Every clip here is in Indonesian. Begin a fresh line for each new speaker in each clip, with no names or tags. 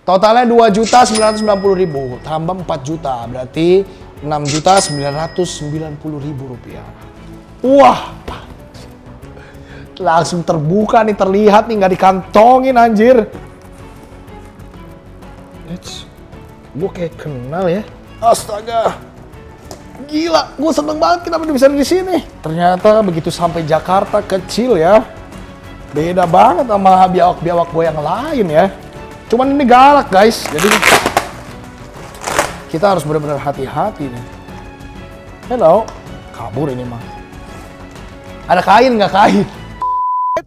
Totalnya 2.990.000 tambah 4 juta berarti 6.990.000 rupiah. Wah, langsung terbuka nih, terlihat nih, nggak dikantongin anjir. Gue kayak kenal ya. Astaga, gila, gue seneng banget kenapa dia bisa di sini. Ternyata begitu sampai Jakarta kecil ya, beda banget sama biawak-biawak gue yang lain ya. Cuman ini galak guys, jadi kita harus benar-benar hati-hati nih. Hello, kabur ini mah. Ada kain nggak kain?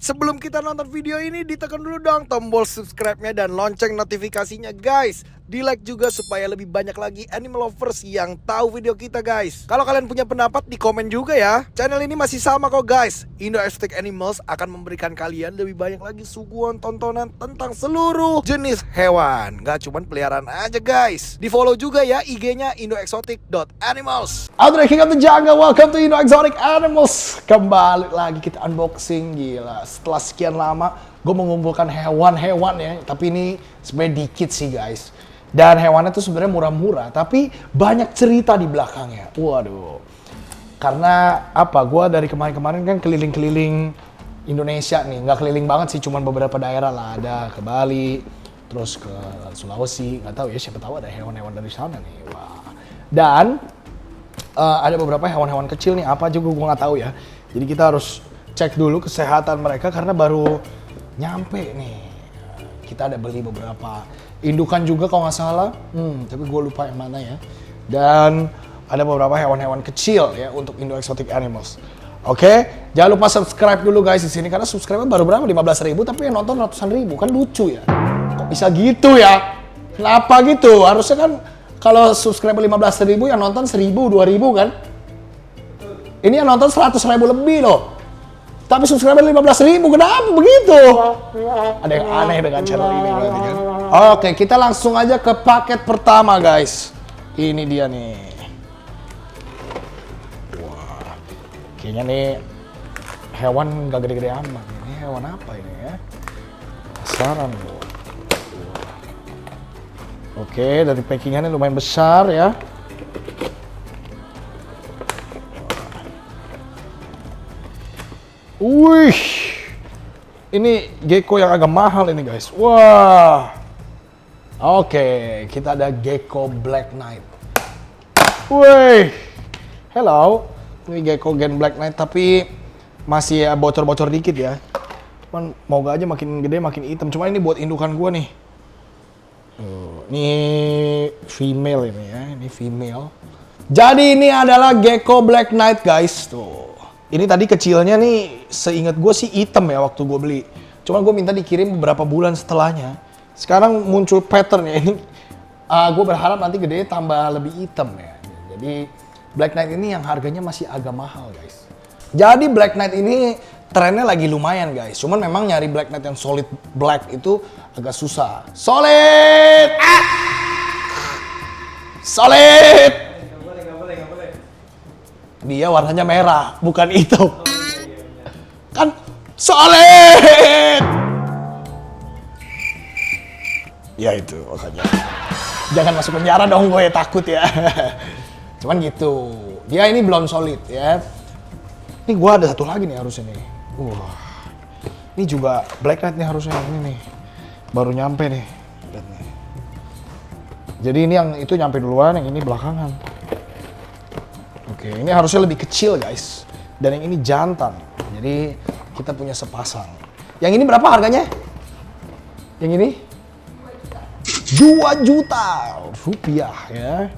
Sebelum kita nonton video ini, ditekan dulu dong tombol subscribe-nya dan lonceng notifikasinya guys. Di-like juga supaya lebih banyak lagi animal lovers yang tahu video kita guys. Kalau kalian punya pendapat, di komen juga ya. Channel ini masih sama kok guys. Indo Exotic Animals akan memberikan kalian lebih banyak lagi suguhan tontonan tentang seluruh jenis hewan. Gak cuman peliharaan aja guys. Di follow juga ya IG-nya indoexotic.animals. Out the king of the jungle, welcome to Indo Exotic Animals. Kembali lagi kita unboxing, gila. Setelah sekian lama gue mengumpulkan hewan-hewan ya, tapi ini sebenarnya dikit sih guys. Dan hewannya tuh sebenarnya murah-murah, tapi banyak cerita di belakangnya. Waduh. Karena apa? Gue dari kemarin-kemarin kan keliling-keliling Indonesia nih, nggak keliling banget sih, cuman beberapa daerah lah. Ada ke Bali, terus ke Sulawesi, nggak tahu ya, siapa tahu ada hewan-hewan dari sana nih. Wah. Dan ada beberapa hewan-hewan kecil nih, apa juga gue nggak tahu ya. Jadi kita harus cek dulu kesehatan mereka karena baru nyampe nih. Kita ada beli beberapa indukan juga kalau nggak salah, tapi gue lupa yang mana ya. Dan ada beberapa hewan-hewan kecil ya untuk Indo Exotic Animals. Oke, jangan lupa subscribe dulu guys di sini karena subscribe baru berapa 15.000 tapi yang nonton ratusan ribu, kan lucu ya. Kok bisa gitu ya? Kenapa gitu? Harusnya kan kalau subscribe 15.000 yang nonton 1.000, 2.000 kan? Ini yang nonton 100.000 lebih loh. Tapi subscriber 15.000, kenapa begitu? Ada yang aneh dengan channel ini berarti kan? Oke, kita langsung aja ke paket pertama guys. Ini dia nih. Wah, kayaknya nih hewan gak gede-gede amat. Ini hewan apa ini ya? Penasaran loh. Oke, dari packingannya lumayan besar ya. Wih, ini gecko yang agak mahal ini guys. Wah, oke, kita ada gecko Black Knight. Wih, hello, ini gecko Gen Black Knight tapi masih ya bocor-bocor dikit ya. Cuman moga aja makin gede makin hitam. Cuma ini buat indukan gua nih. Ini female ini ya, ini female. Jadi ini adalah gecko Black Knight guys, tuh. Ini tadi kecilnya nih, seingat gue sih hitam ya waktu gue beli. Cuman gue minta dikirim beberapa bulan setelahnya. Sekarang muncul pattern ya ini. Gue berharap nanti gede tambah lebih hitam ya. Jadi Black Knight ini yang harganya masih agak mahal guys. Jadi Black Knight ini trennya lagi lumayan guys. Cuman memang nyari Black Knight yang solid black itu agak susah. Solid! Solid! Dia warnanya merah, bukan hitam. Kan solid. Ya itu makanya. Jangan masuk penjara dong, gue ya takut ya. Cuman gitu. Dia ini belum solid ya. Ini gue ada satu lagi nih harusnya nih. Ini juga Black Knight nih harusnya ini nih. Baru nyampe nih. Lihat nih. Jadi ini yang itu nyampe duluan, yang ini belakangan. Oke, ini harusnya lebih kecil guys. Dan yang ini jantan. Jadi kita punya sepasang. Yang ini berapa harganya? Yang ini? 2 juta rupiah ya.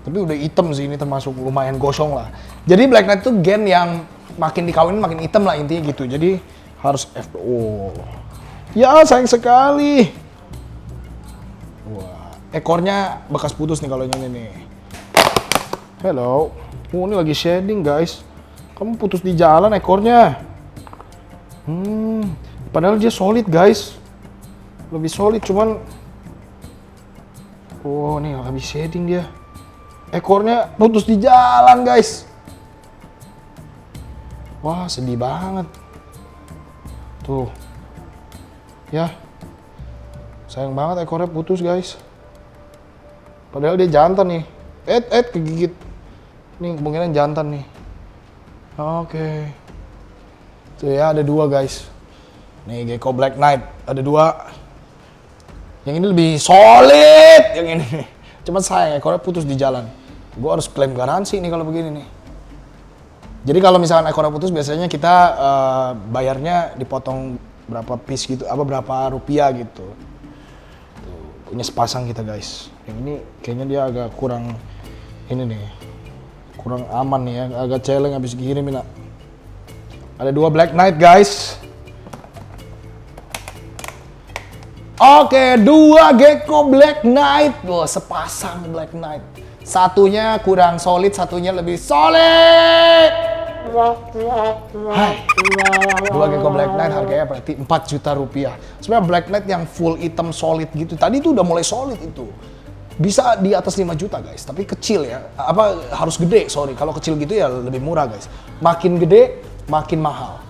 Tapi udah hitam sih, ini termasuk lumayan gosong lah. Jadi Black Knight itu gen yang makin dikawinin makin hitam lah intinya gitu. Jadi harus FPO. Ya sayang sekali. Wah, ekornya bekas putus nih kalau ini nih. Hello. Ini lagi shading guys. Kamu putus di jalan ekornya. Padahal dia solid guys. Lebih solid cuman. Oh nih habis shading dia. Ekornya putus di jalan guys. Wah sedih banget. Tuh. Ya. Sayang banget ekornya putus guys. Padahal dia jantan nih. Kegigit. Nih kemungkinan jantan nih. Oke. Tuh ya ada 2 guys. Nih Gecko Black Knight ada 2. Yang ini lebih solid yang ini nih. Cuman sayang ekornya putus di jalan. Gue harus klaim garansi nih kalau begini nih. Jadi kalau misalkan ekornya putus biasanya kita bayarnya dipotong berapa piece gitu, berapa rupiah gitu. Tuh, punya sepasang kita guys. Yang ini kayaknya dia agak kurang ini nih. Kurang aman nih ya, agak celeng habis kirimin. Ada 2 Black Knight guys. Oke, 2 Gecko Black Knight. Wah, sepasang Black Knight. Satunya kurang solid, satunya lebih solid. Hai. 2 Gecko Black Knight harganya berarti 4 juta rupiah. Sebenarnya Black Knight yang full hitam solid gitu. Tadi itu udah mulai solid itu. Bisa di atas 5 juta guys, tapi kecil ya. Harus gede, sorry. Kalau kecil gitu ya lebih murah guys. Makin gede, makin mahal.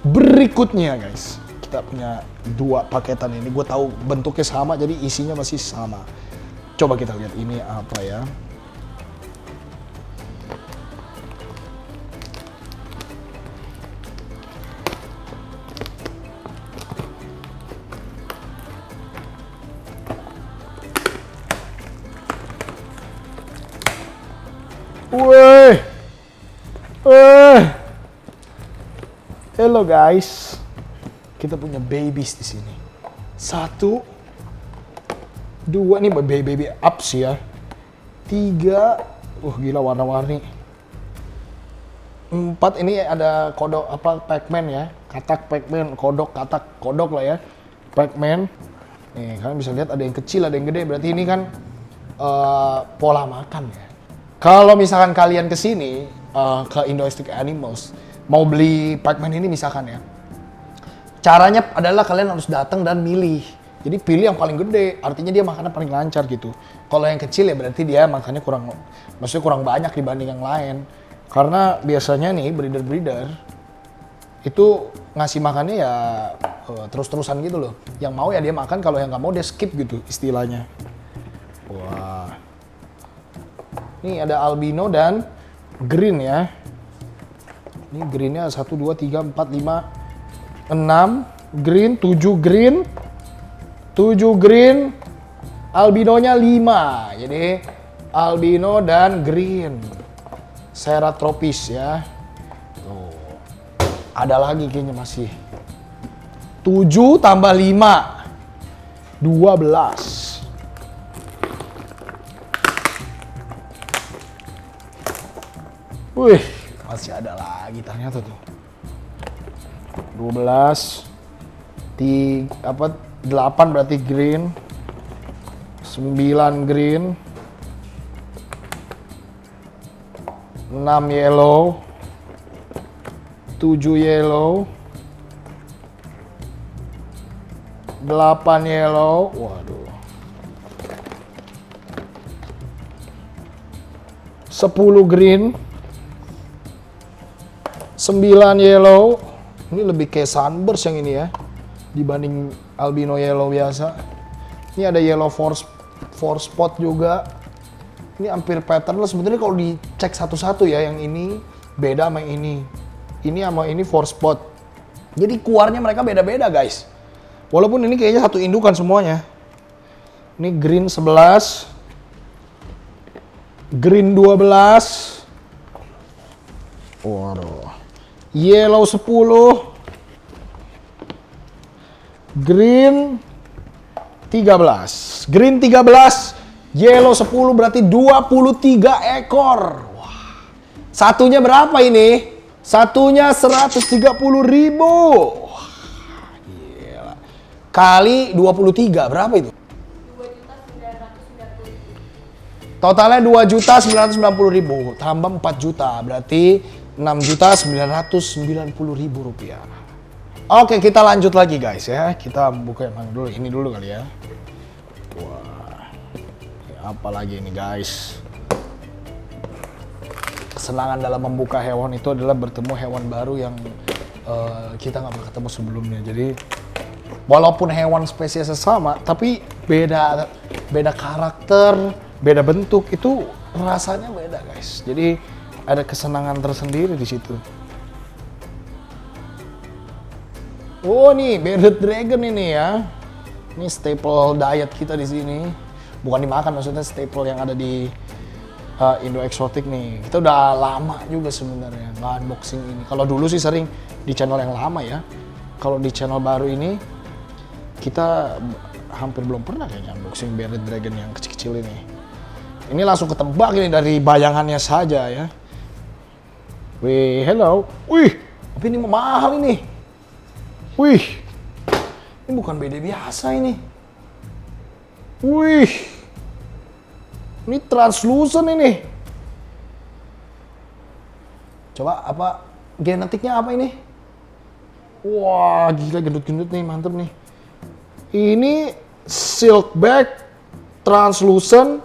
Berikutnya guys, kita punya 2 paketan ini. Gue tahu bentuknya sama, jadi isinya masih sama. Coba kita lihat ini apa ya. Woi, hello guys, kita punya babies di sini. 1, 2 nih baby ups ya. 3, gila warna-warni. 4 ini ada kodok Pac-Man ya, katak Pac-Man, kodok lah ya, Pac-Man. Nih kalian bisa lihat ada yang kecil, ada yang gede. Berarti ini kan pola makan ya. Kalau misalkan kalian kesini ke Indoestic Animals mau beli Pac-Man ini misalkan ya, caranya adalah kalian harus datang dan milih. Jadi pilih yang paling gede, artinya dia makannya paling lancar gitu. Kalau yang kecil ya berarti dia makannya kurang banyak dibanding yang lain. Karena biasanya nih breeder itu ngasih makannya ya terus-terusan gitu loh. Yang mau ya dia makan, kalau yang nggak mau dia skip gitu istilahnya. Wah. Ini ada albino dan green ya. Ini greennya 1, 2, 3, 4, 5, 6 green, 7 green, 7 green, albinonya 5. Jadi albino dan green, ceratropis ya. Tuh. Ada lagi kayaknya masih 7 tambah 5, 12. Wih, masih ada lagi ternyata tuh. 12, 8 berarti green, 9 green, 6 yellow, 7 yellow, 8 yellow, waduh. 10 green, 9 yellow. Ini lebih kayak sunburst yang ini ya dibanding albino yellow biasa. Ini ada yellow four spot juga. Ini hampir patternless. Sebenarnya kalau dicek satu-satu ya, yang ini beda sama yang ini. Ini sama ini four spot. Jadi keluarnya mereka beda-beda guys. Walaupun ini kayaknya satu indukan semuanya. Ini green 11, green 12. Waduh. Yellow 10, green 13. Green 13, yellow 10 berarti 23 ekor. Wah. Satunya berapa ini? Satunya 130.000. Wah, gila. Kali 23 berapa itu? 2.990.000. Totalnya 2.990.000 tambah 4 juta berarti 6.990.000 rupiah. Oke, kita lanjut lagi guys ya. Kita buka yang dulu, ini dulu kali ya. Wah, apa lagi ini guys? Kesenangan dalam membuka hewan itu adalah bertemu hewan baru yang kita nggak pernah ketemu sebelumnya. Jadi Walaupun hewan spesiesnya sama, tapi beda karakter, beda bentuk, itu rasanya beda guys. Jadi ada kesenangan tersendiri di situ. Oh nih bearded dragon ini ya. Ini staple diet kita di sini. Bukan dimakan, maksudnya staple yang ada di Indo Exotic nih. Kita udah lama juga sebenarnya nggak unboxing ini. Kalau dulu sih sering di channel yang lama ya. Kalau di channel baru ini kita hampir belum pernah kayaknya unboxing bearded dragon yang kecil-kecil ini. Ini langsung ketebak ini dari bayangannya saja ya. Wih, hello. Wih, tapi ini mahal ini. Wih, ini bukan BD biasa ini. Wih, ini translucent ini. Coba apa genetiknya apa ini? Wah, gila gendut-gendut nih, mantep nih. Ini silkback, translucent,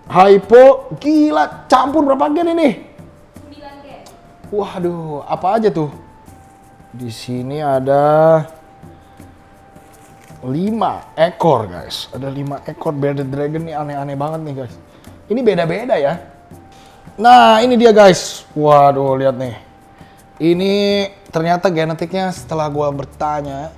hypo, gila campur berapa gen ini?
9 gen.
Waduh, apa aja tuh? Di sini ada 5 ekor guys. Ada 5 ekor bearded dragon nih, aneh-aneh banget nih guys. Ini beda-beda ya. Nah ini dia guys. Waduh lihat nih. Ini ternyata genetiknya setelah gua bertanya.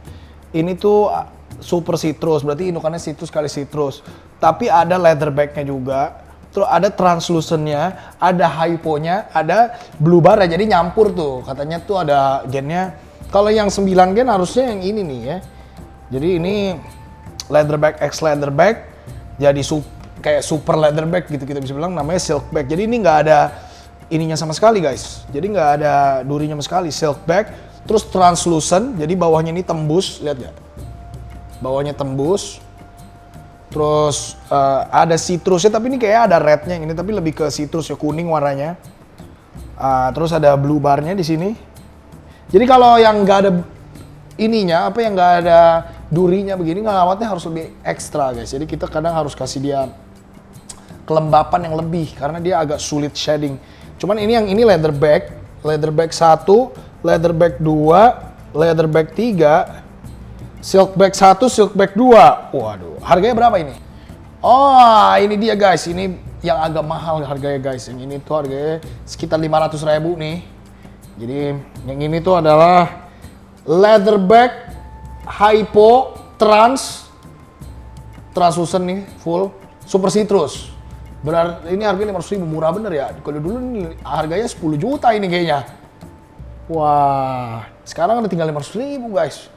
Ini tuh super citrus, berarti indukannya citrus kali citrus. Tapi ada leatherbacknya juga. Terus ada translucentnya, ada hyponya, ada blue bar ya. Jadi nyampur tuh. Katanya tuh ada gennya. Kalau yang 9 gen harusnya yang ini nih ya. Jadi ini leatherback X leatherback. Jadi kayak super leatherback gitu kita bisa bilang, namanya silkback. Jadi ini nggak ada ininya sama sekali guys. Jadi nggak ada durinya sama sekali. Silkback, terus translucent. Jadi bawahnya ini tembus, lihat ya. Bawahnya tembus. Terus ada citrusnya, tapi ini kayak ada rednya yang ini, tapi lebih ke citrus ya, kuning warnanya. Terus ada blue barnya di sini. Jadi kalau yang nggak ada ininya, apa yang nggak ada durinya begini, ngelawatnya harus lebih ekstra guys. Jadi kita kadang harus kasih dia kelembapan yang lebih karena dia agak sulit shading. Cuman ini yang ini leatherback 1, leatherback 2, leatherback 3, silkback 1, silkback 2. Waduh, harganya berapa ini? Oh, ini dia guys. Ini yang agak mahal harganya guys. Yang ini tuh harganya sekitar 500.000 nih. Jadi yang ini tuh adalah leatherback hypo translucent nih, full super citrus. Berarti ini harganya 500.000, murah bener ya. Kalau dulu ini harganya 10 juta ini kayaknya. Wah, sekarang udah tinggal 500.000 guys.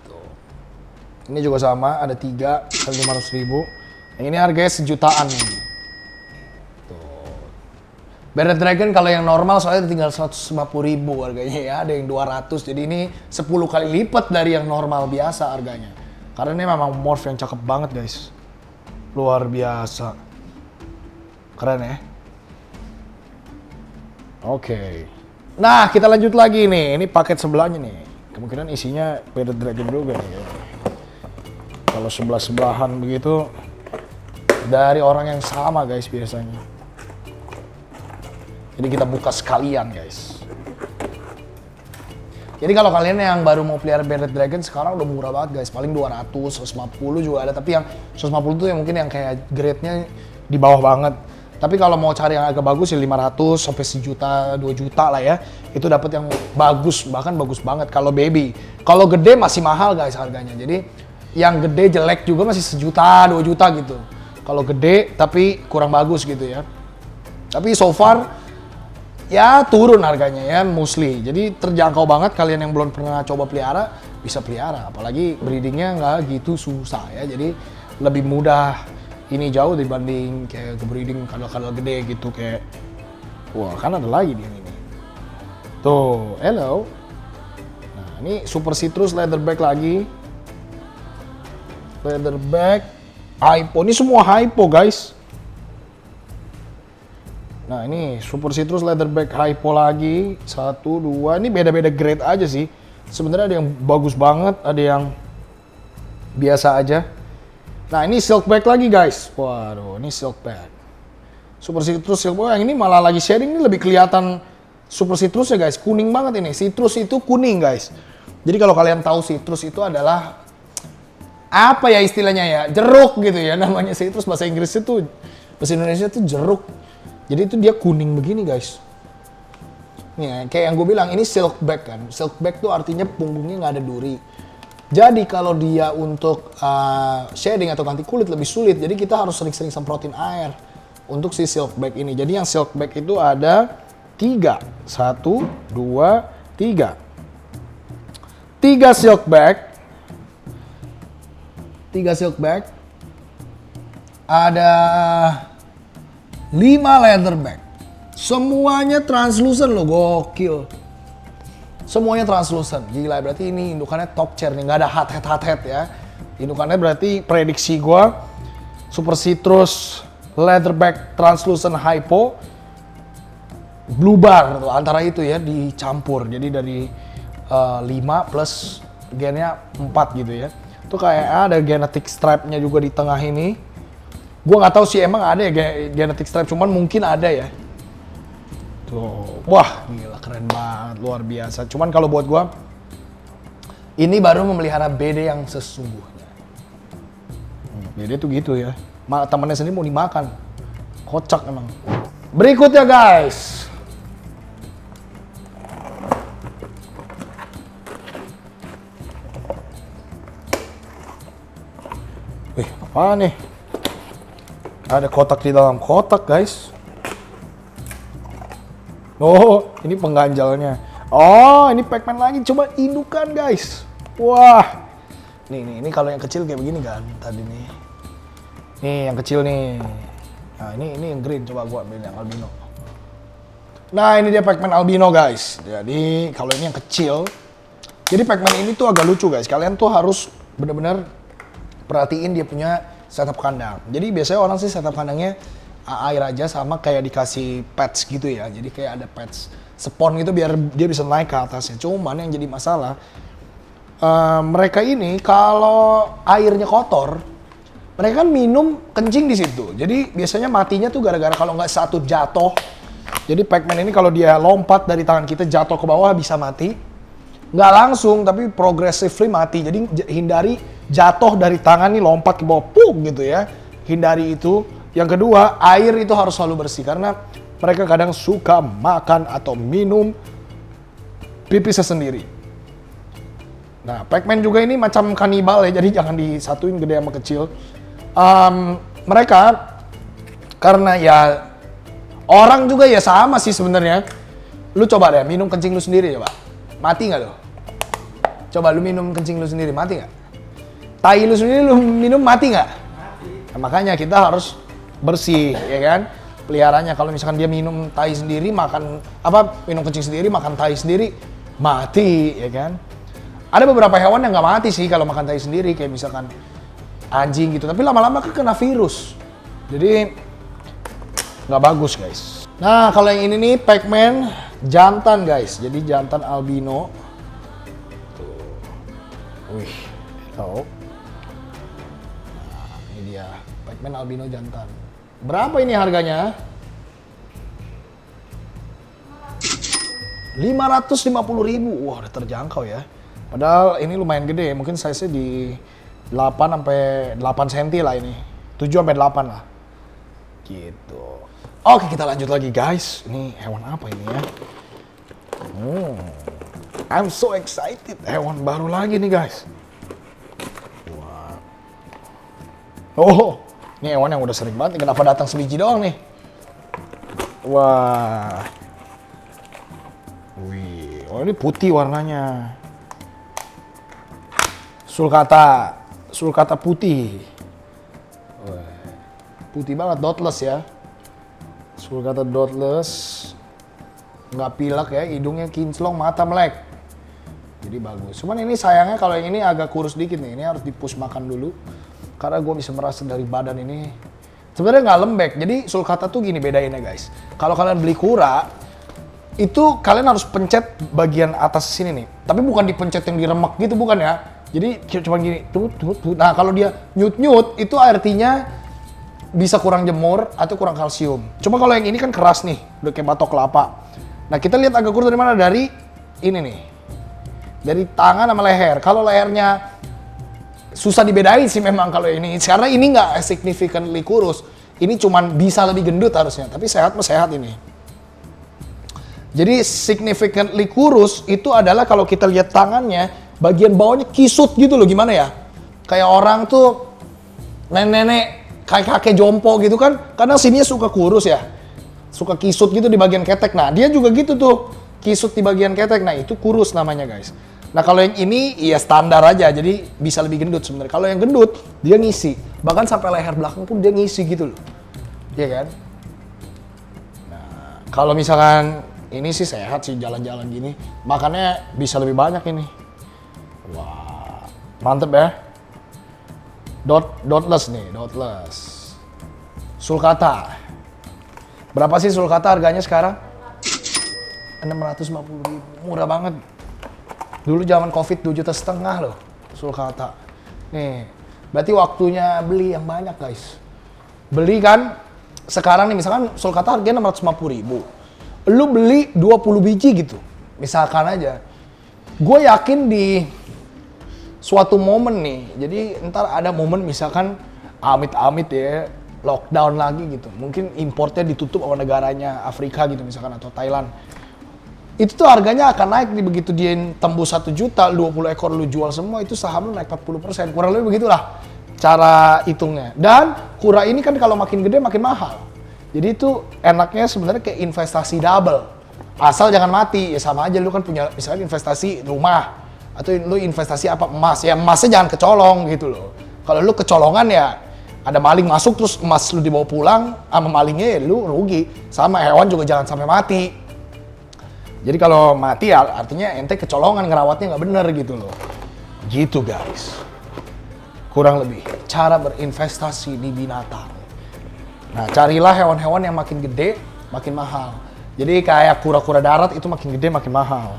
Tuh. Ini juga sama, ada 3 kali 500.000. Yang ini harganya sejutaan nih. Bearded dragon kalau yang normal soalnya tinggal 150.000 harganya ya, ada yang 200. Jadi ini 10 kali lipat dari yang normal biasa harganya. Karena ini memang morph yang cakep banget guys. Luar biasa. Keren ya. Oke. Nah, kita lanjut lagi nih. Ini paket sebelahnya nih. Kemungkinan isinya bearded dragon juga nih. Kalau sebelah-sebelahan begitu dari orang yang sama guys biasanya. Jadi kita buka sekalian guys. Jadi kalau kalian yang baru mau pelihara bearded dragon sekarang udah murah banget guys. Paling 200, 150 juga ada. Tapi yang 150 tuh yang mungkin yang kayak grade-nya di bawah banget. Tapi kalau mau cari yang agak bagus ya 500 sampai 1 juta, 2 juta lah ya. Itu dapat yang bagus, bahkan bagus banget kalau baby. Kalau gede masih mahal guys harganya. Jadi yang gede jelek juga masih 1 juta, 2 juta gitu. Kalau gede tapi kurang bagus gitu ya. Tapi so far ya turun harganya ya, mostly. Jadi terjangkau banget, kalian yang belum pernah coba pelihara bisa pelihara. Apalagi breedingnya nggak gitu susah ya. Jadi lebih mudah ini jauh dibanding kayak ke breeding kadal-kadal gede gitu kayak. Wah kan ada lagi di ini. Tuh, hello. Nah ini super citrus leatherback lagi. Leatherback, hypo. Ini semua hypo guys. Nah ini super citrus leatherback hypo lagi, 1, 2, ini beda-beda grade aja sih. Sebenarnya ada yang bagus banget, ada yang biasa aja. Nah ini silkback lagi guys, waduh ini silkback. Super citrus silkback, yang ini malah lagi shading, ini lebih kelihatan super citrus ya guys, kuning banget ini. Citrus itu kuning guys. Jadi kalau kalian tahu citrus itu adalah apa ya istilahnya ya, jeruk gitu ya namanya citrus, bahasa Inggris itu, bahasa Indonesia itu jeruk. Jadi itu dia kuning begini guys. Nih kayak yang gue bilang ini silkback kan, silkback tuh artinya punggungnya nggak ada duri. Jadi kalau dia untuk shading atau ganti kulit lebih sulit, jadi kita harus sering-sering semprotin air untuk si silkback ini. Jadi yang silkback itu ada 3, 1, 2, 3. 3 silkback. 3 silkback. Ada 5 leatherback. Semuanya translucent loh, gokil. Semuanya translucent, gila, berarti ini indukannya top chair nih, nggak ada hard head ya. Indukannya berarti prediksi gua Super Citrus Leatherback Translucent Hypo Blue Bar antara itu ya dicampur. Jadi dari 5 plus gennya 4 gitu ya. Itu kayak ada genetic stripe-nya juga di tengah ini. Gua nggak tahu sih emang ada ya genetic stripe, cuman mungkin ada ya. Tuh. Wah, gila keren banget, luar biasa. Cuman kalau buat gua ini baru memelihara BD yang sesungguhnya. BD tuh gitu ya. Temennya sendiri mau dimakan. Kocak emang. Berikutnya guys. Wih, apa nih? Ada kotak di dalam kotak guys. Oh, ini pengganjalnya. Oh, ini Pac-Man lagi. Coba indukan, guys. Wah. Ini kalau yang kecil kayak begini kan tadi nih. Nih, yang kecil nih. Nah, ini yang green. Coba gua ambil yang albino. Nah, ini dia Pac-Man albino, guys. Jadi, kalau ini yang kecil. Jadi, Pac-Man ini tuh agak lucu, guys. Kalian tuh harus benar-benar perhatiin dia punya setup kandang. Jadi, biasanya orang sih setup kandangnya air aja sama kayak dikasih pads gitu ya. Jadi kayak ada pads spon gitu biar dia bisa naik ke atasnya. Cuman yang jadi masalah mereka ini kalau airnya kotor, mereka kan minum kencing di situ. Jadi biasanya matinya tuh gara-gara kalau nggak satu jatuh. Jadi Pac-Man ini kalau dia lompat dari tangan kita jatuh ke bawah bisa mati. Nggak langsung tapi progressively mati. Jadi hindari jatuh dari tangan nih lompat ke bawah puk gitu ya. Hindari itu. Yang kedua, air itu harus selalu bersih karena mereka kadang suka makan atau minum pipisnya sendiri. Nah, Pac-Man juga ini macam kanibal ya, jadi jangan disatuin gede sama kecil. Mereka karena ya orang juga ya sama sih sebenarnya. Lu coba deh minum kencing lu sendiri coba. Mati nggak lo? Coba lu minum kencing lu sendiri, mati nggak? Tai lu sendiri lu minum mati nggak? Mati. Nah, makanya kita harus bersih ya kan, peliharanya. Kalau misalkan dia minum tai sendiri, makan minum kencing sendiri, makan tai sendiri, mati ya kan. Ada beberapa hewan yang nggak mati sih kalau makan tai sendiri, kayak misalkan anjing gitu, tapi lama-lama kena virus, jadi nggak bagus guys. Nah kalau yang ini nih Pac-Man jantan guys, jadi jantan albino. Tuh. Wih, tahu? Nah, ini dia Pac-Man albino jantan. Berapa ini harganya? 550.000. Wah, udah terjangkau ya. Padahal ini lumayan gede, mungkin size-nya di 8 sampai 8 cm lah ini. 7 sampai 8 lah. Gitu. Oke, kita lanjut lagi guys. Ini hewan apa ini ya? I'm so excited. Hewan baru lagi nih guys. Wah. Oh. Ini hewan yang udah sering banget, kenapa datang sebiji doang nih? Wah. Wih, oh ini putih warnanya. Sulcata putih. Wah. Putih banget, dotless ya. Sulcata dotless. Nggak pilek ya, hidungnya kinclong, mata melek. Jadi bagus. Cuman ini sayangnya kalau yang ini agak kurus dikit nih, ini harus di-push makan dulu. Karena gue bisa merasa dari badan ini sebenarnya nggak lembek. Jadi sulcata tuh gini bedainnya guys. Kalau kalian beli kura, itu kalian harus pencet bagian atas sini nih. Tapi bukan dipencet yang diremek gitu, bukan ya. Jadi cuma gini, tut. Nah kalau dia nyut itu artinya bisa kurang jemur atau kurang kalsium. Cuma kalau yang ini kan keras nih, udah kayak batok kelapa. Nah kita lihat agak kurus dari mana? Dari ini nih. Dari tangan sama leher. Kalau lehernya susah dibedain sih memang kalau ini. Karena ini nggak significantly kurus. Ini cuman bisa lebih gendut harusnya. Tapi sehat mah sehat ini. Jadi significantly kurus itu adalah kalau kita lihat tangannya, bagian bawahnya kisut gitu loh, gimana ya? Kayak orang tuh nenek-nenek, kakek jompo gitu kan. Kadang sininya suka kurus ya. Suka kisut gitu di bagian ketek. Nah dia juga gitu tuh. Kisut di bagian ketek. Nah itu kurus namanya guys. Nah kalau yang ini ya standar aja, jadi bisa lebih gendut sebenarnya. Kalau yang gendut dia ngisi, bahkan sampai leher belakang pun dia ngisi gitu loh, iya kan? Nah kalau misalkan ini sih sehat sih jalan-jalan gini, makannya bisa lebih banyak ini. Wah mantep ya. Dotless nih, dotless. Sulcata. Berapa sih sulcata harganya sekarang? 650.000, murah banget. Dulu zaman Covid 2,5 juta loh, sulcata. Nih, berarti waktunya beli yang banyak guys. Beli kan, sekarang nih misalkan sulcata harganya 650.000. Lu beli 20 biji gitu, misalkan aja. Gue yakin di suatu momen nih, jadi ntar ada momen misalkan amit-amit ya, lockdown lagi gitu. Mungkin importnya ditutup sama negaranya Afrika gitu misalkan, atau Thailand. Itu tuh harganya akan naik nih, begitu dia tembus 1 juta, 20 ekor lu jual semua, itu saham lu naik 40%. Kurang lebih begitulah cara hitungnya. Dan kura ini kan kalau makin gede makin mahal. Jadi itu enaknya sebenarnya kayak investasi double. Asal jangan mati, ya sama aja lu kan punya misalnya investasi rumah. Atau lu investasi apa, emas. Ya emasnya jangan kecolong gitu loh. Kalau lu kecolongan ya ada maling masuk terus emas lu dibawa pulang, sama malingnya ya lu rugi. Sama hewan juga jangan sampai mati. Jadi kalau mati ya artinya ente kecolongan, ngerawatnya nggak bener gitu loh. Gitu guys. Kurang lebih cara berinvestasi di binatang. Nah carilah hewan-hewan yang makin gede, makin mahal. Jadi kayak kura-kura darat itu makin gede makin mahal.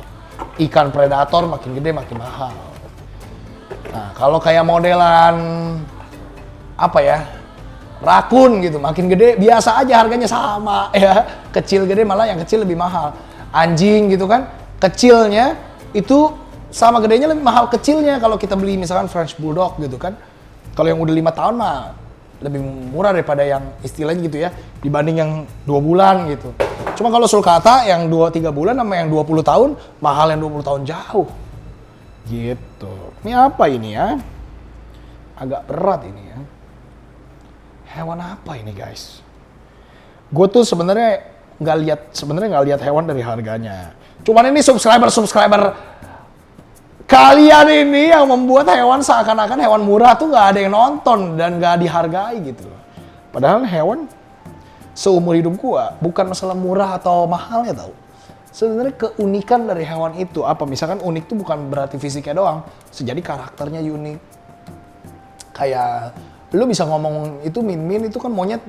Ikan predator makin gede makin mahal. Nah kalau kayak modelan apa ya, rakun gitu, makin gede biasa aja harganya sama ya. Kecil gede malah yang kecil lebih mahal. Anjing gitu kan, kecilnya itu sama gedenya lebih mahal kecilnya kalau kita beli misalkan French Bulldog gitu kan. Kalau yang udah 5 tahun mah lebih murah daripada yang istilahnya gitu ya, dibanding yang 2 bulan gitu. Cuma kalau sulcata yang 2-3 bulan sama yang 20 tahun, mahal yang 20 tahun jauh. Gitu. Ini apa ini ya? Agak berat ini ya. Hewan apa ini guys? Gue tuh sebenarnya nggak lihat hewan dari harganya. Cuman ini subscriber kalian ini yang membuat hewan seakan-akan hewan murah tuh nggak ada yang nonton dan nggak dihargai gitu. Padahal hewan seumur hidup gua bukan masalah murah atau mahalnya tau. Sebenarnya keunikan dari hewan itu apa? Misalkan unik tuh bukan berarti fisiknya doang, jadi karakternya unik. Kayak lu bisa ngomong itu Min itu kan monyet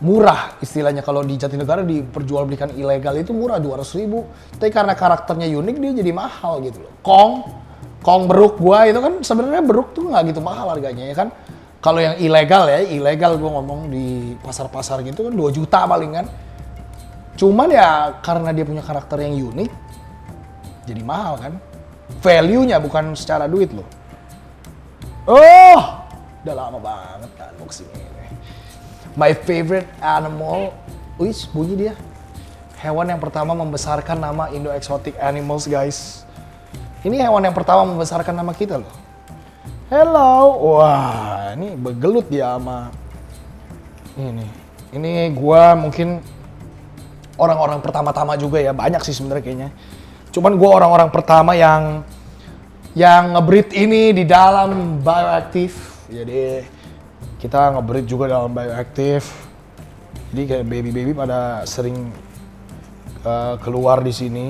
murah istilahnya, kalau di Jatinegara diperjualbelikan ilegal itu murah 200.000, tapi karena karakternya unik dia jadi mahal gitu loh. Kong beruk gua itu kan sebenarnya beruk tuh nggak gitu mahal harganya ya kan. Kalau yang ilegal gua ngomong di pasar-pasar gitu kan 2 juta paling kan. Cuman ya karena dia punya karakter yang unik jadi mahal kan. Value-nya bukan secara duit loh. Oh, udah lama banget kan unboxing ini. My favorite animal, wih bunyi dia. Hewan yang pertama membesarkan nama Indo Exotic Animals guys. Ini hewan yang pertama membesarkan nama kita loh. Hello, wah ini begelut dia sama ini. Ini gua mungkin orang-orang pertama-tama juga ya, banyak sih sebenarnya kayaknya. Cuman gua orang-orang pertama yang nge-breed ini di dalam Bioactive. Jadi kita nge-breed juga dalam Bioactive. Jadi kayak baby-baby pada sering keluar di sini.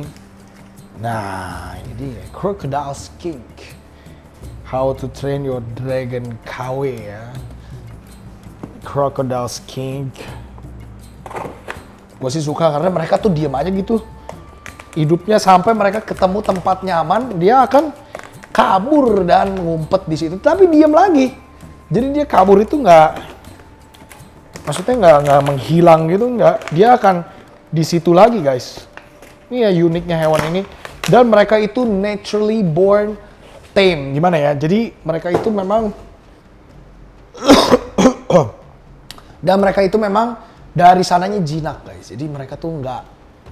Nah, ini dia Crocodile Skink. How to train your dragon KW ya. Crocodile Skink. Gue sih suka karena mereka tuh diem aja gitu. Hidupnya sampai mereka ketemu tempat nyaman, dia akan kabur dan ngumpet di situ. Tapi diem lagi. Jadi dia kabur itu maksudnya nggak menghilang gitu, nggak. Dia akan di situ lagi guys. Ini ya uniknya hewan ini. Dan mereka itu naturally born tame. Gimana ya? Jadi mereka itu memang dan mereka itu memang dari sananya jinak guys. Jadi mereka tuh nggak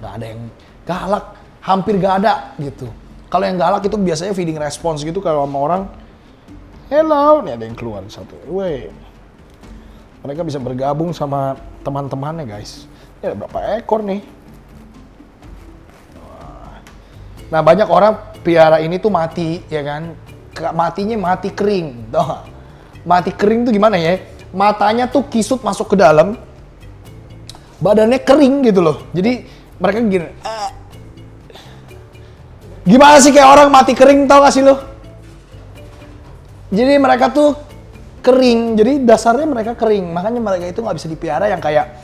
ada yang galak, hampir gak ada gitu. Kalau yang galak itu biasanya feeding response gitu kalau sama orang. Hello, nih ada yang keluar satu. Weh, mereka bisa bergabung sama teman-temannya guys. Ini ada berapa ekor nih? Nah banyak orang piara ini tuh mati ya kan. Matinya mati kering. Tuh. Mati kering tuh gimana ya? Matanya tuh kisut masuk ke dalam. Badannya kering gitu loh. Jadi mereka gini. Gimana sih kayak orang mati kering, tau gak sih lo? Jadi mereka tuh kering. Jadi dasarnya mereka kering. Makanya mereka itu nggak bisa dipiara yang kayak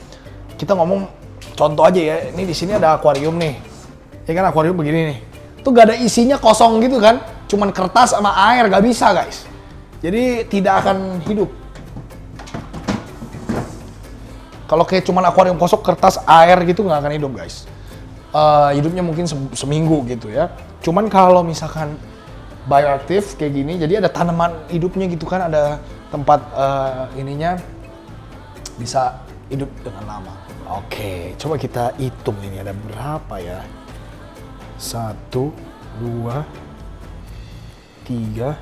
kita ngomong contoh aja ya. Ini di sini ada akuarium nih. Ya kan akuarium begini nih. Tuh gak ada isinya, kosong gitu kan. Cuman kertas sama air, gak bisa guys. Jadi tidak akan hidup. Kalau kayak cuman akuarium kosong, kertas, air gitu nggak akan hidup guys. Hidupnya mungkin seminggu gitu ya. Cuman kalau misalkan bioaktif kayak gini, jadi ada tanaman hidupnya gitu kan, ada tempat ininya bisa hidup dengan lama. Oke, coba kita hitung ini ada berapa ya. 1, 2, 3,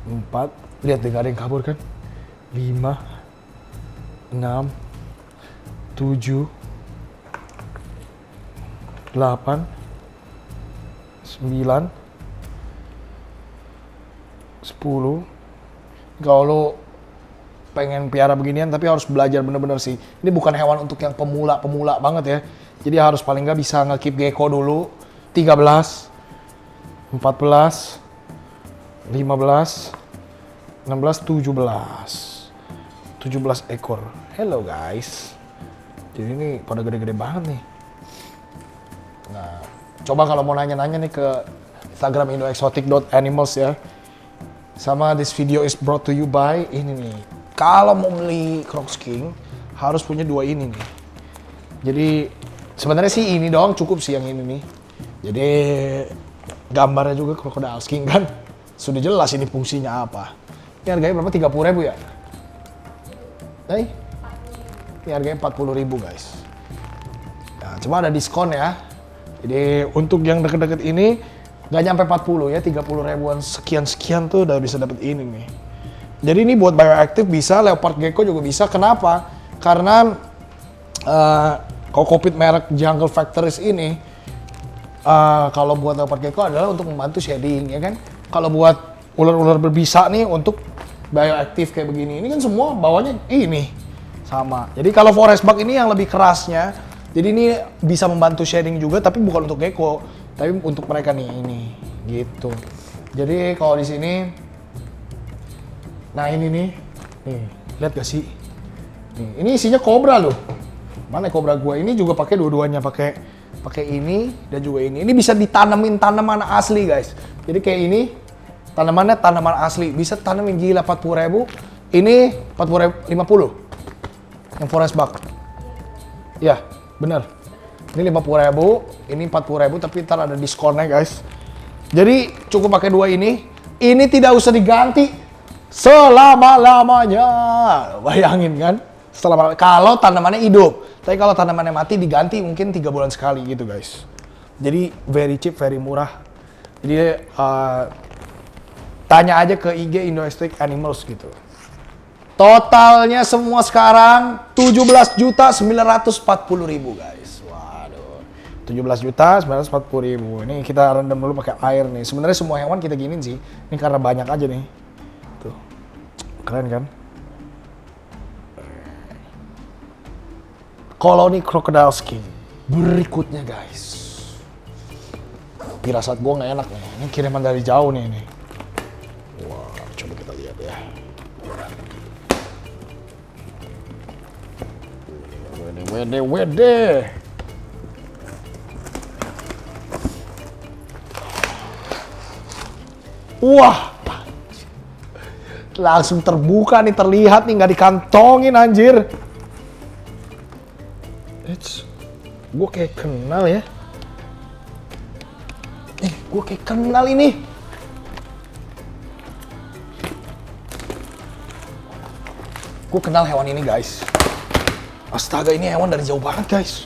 4. Lihat deh, gak ada yang kabur kan. 5, 6, 7, 8, 9, 10. Kalau lo pengen piara beginian tapi harus belajar bener-bener sih. Ini bukan hewan untuk yang pemula banget ya. Jadi harus paling nggak bisa nge-keep gecko dulu. 13, 14, 15, 16, 17 ekor. Hello guys. Jadi ini pada gede-gede banget nih. Nah, coba kalau mau nanya-nanya nih ke Instagram indoexotic.animals ya. Sama this video is brought to you by ini nih. Kalau mau beli Crocs King harus punya 2 ini nih. Jadi sebenarnya sih ini doang cukup sih yang ini nih. Jadi gambarnya juga Crocodile King kan. Sudah jelas ini fungsinya apa. Ini harganya berapa? 30.000 ya? Ini harganya 40.000 guys. Nah, cuma ada diskon ya. Jadi untuk yang deket-deket ini nggak nyampe 40 ya, 30 ribuan sekian tuh udah bisa dapet ini nih. Jadi ini buat bioactive bisa, leopard gecko juga bisa. Kenapa? Karena kokopit merek Jungle Factories ini kalau buat leopard gecko adalah untuk membantu shading ya kan. Kalau buat ular-ular berbisa nih untuk bioactive kayak begini, ini kan semua bawahnya ini sama. Jadi kalau forest bug ini yang lebih kerasnya, jadi ini bisa membantu shading juga, tapi bukan untuk gecko, tapi untuk mereka nih ini gitu. Jadi kalau di sini, nah ini nih lihat gak sih? Nih, ini isinya kobra loh. Mana kobra gua? Ini juga pakai dua-duanya, pakai ini dan juga ini. Ini bisa ditanemin tanaman asli guys. Jadi kayak ini tanamannya tanaman asli, bisa tanamin gila 40.000. Ini 50 yang forest bug. Ya, bener. Ini 50.000, ini 40.000, tapi ntar ada diskonnya guys. Jadi cukup pakai 2 ini. Ini tidak usah diganti selama-lamanya. Bayangin kan? Kalau tanamannya hidup. Tapi kalau tanamannya mati diganti mungkin 3 bulan sekali gitu guys. Jadi very cheap, very murah. Jadi tanya aja ke IG Indoexotic Animals gitu. Totalnya semua sekarang 17.940.000 guys. Waduh. 17.940.000. Ini kita rendam dulu pakai air nih. Sebenarnya semua hewan kita giniin sih. Ini karena banyak aja nih. Tuh. Keren kan? Koloni Crocodile King. Berikutnya guys. Pirasat gua nggak enak nih. Ini kiriman dari jauh nih ini. Wah, coba kita lihat ya. Wede. Wah, langsung terbuka nih, terlihat nih, nggak dikantongin anjir. Gue kayak kenal ya. Gue kayak kenal ini. Gue kenal hewan ini guys. Astaga, ini hewan dari jauh banget guys.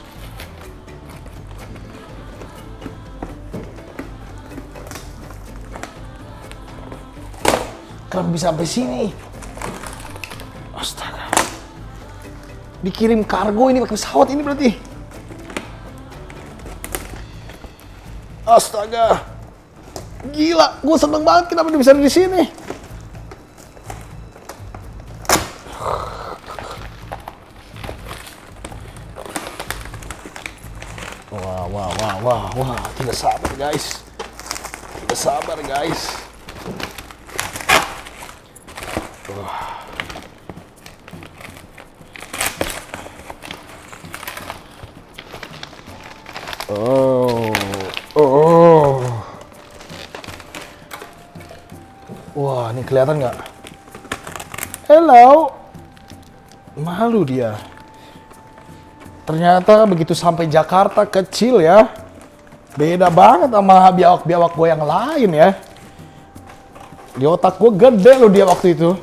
Kenapa bisa sampai sini? Astaga. Dikirim kargo ini pakai pesawat ini berarti. Astaga. Gila, gue seneng banget kenapa dia bisa ada di sini. Wah, tidak sabar guys. Tidak sabar guys. Wah, ini kelihatan nggak? Hello. Malu dia. Ternyata begitu sampai Jakarta kecil ya. Beda banget sama biawak-biawak gue yang lain ya. Di otak gue gede loh dia waktu itu.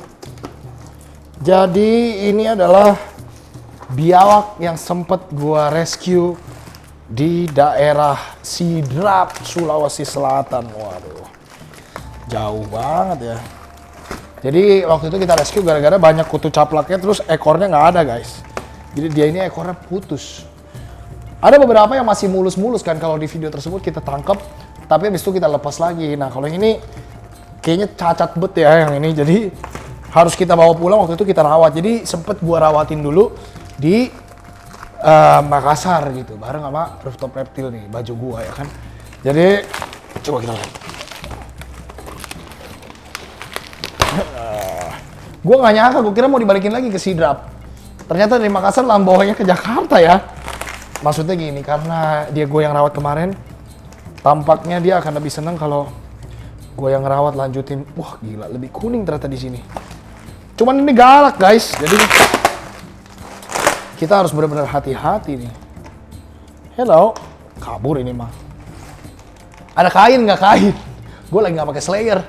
Jadi ini adalah biawak yang sempet gue rescue di daerah Sidrap, Sulawesi Selatan. Waduh, jauh banget ya. Jadi waktu itu kita rescue gara-gara banyak kutu caplaknya, terus ekornya nggak ada guys. Jadi dia ini ekornya putus. Ada beberapa yang masih mulus-mulus kan kalau di video tersebut kita tangkap, tapi habis itu kita lepas lagi. Nah kalau yang ini kayaknya cacat bet ya yang ini, jadi harus kita bawa pulang. Waktu itu kita rawat, jadi sempet gua rawatin dulu di Makassar gitu, bareng sama Rooftop Reptile nih, baju gua ya kan. Jadi coba kita lihat. Gua nggak nyangka, gua kira mau dibalikin lagi ke Sidrap. Ternyata dari Makassar lambawanya ke Jakarta ya. Maksudnya gini, karena dia gue yang rawat kemarin, tampaknya dia akan lebih seneng kalau gue yang rawat lanjutin. Wah gila, lebih kuning ternyata di sini. Cuman ini galak guys, jadi kita harus benar-benar hati-hati nih. Hello, kabur ini mah. Ada kain nggak kain? Gue lagi nggak pakai Slayer.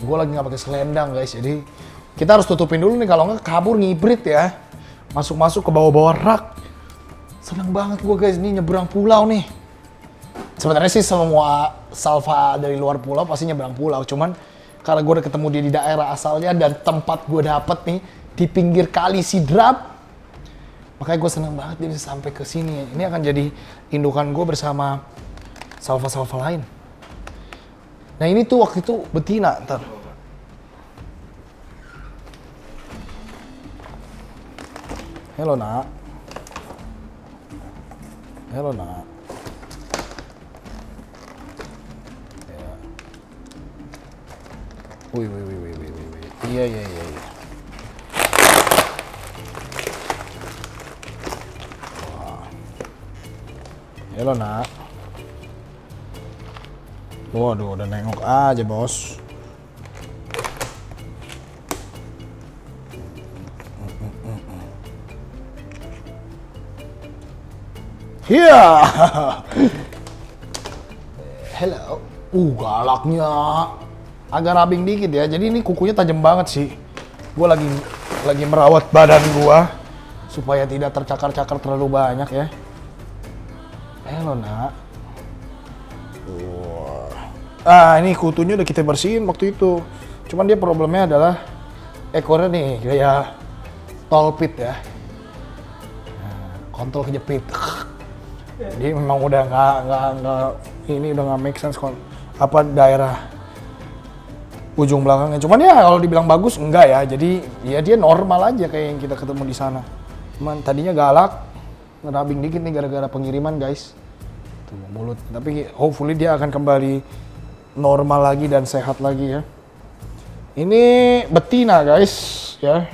Gue lagi nggak pakai selendang guys, jadi kita harus tutupin dulu nih, kalau nggak kabur ngibrit ya. Masuk-masuk ke bawah-bawah rak. Seneng banget gue guys, ini nyebrang pulau nih. Sebenarnya sih semua salva dari luar pulau pasti nyebrang pulau. Cuman karena gue udah ketemu dia di daerah asalnya dan tempat gue dapet nih di pinggir kali Sidrap, makanya gue seneng banget dia bisa sampai ke sini. Ini akan jadi indukan gue bersama salva-salva lain. Nah ini tuh waktu itu betina, ntar. Halo nak. Halo nak. Ya. Wih. Iya. Wah. Halo nak. Waduh, udah nengok aja bos. Iya. Hello. Galaknya. Agak rabing dikit ya. Jadi ini kukunya tajam banget sih. Gue lagi merawat badan gue supaya tidak tercakar-cakar terlalu banyak ya. Hello nak. Ini kutunya udah kita bersihin waktu itu. Cuman dia problemnya adalah ekornya nih kayak tolpit ya. Kontol kejepit. Jadi memang udah nggak ini udah nggak make sense apa daerah ujung belakangnya. Cuman ya kalau dibilang bagus enggak ya. Jadi ya dia normal aja kayak yang kita ketemu di sana. Cuman tadinya galak, ngerabing dikit nih gara-gara pengiriman guys. Tuh mulut. Tapi hopefully dia akan kembali normal lagi dan sehat lagi ya. Ini betina guys ya.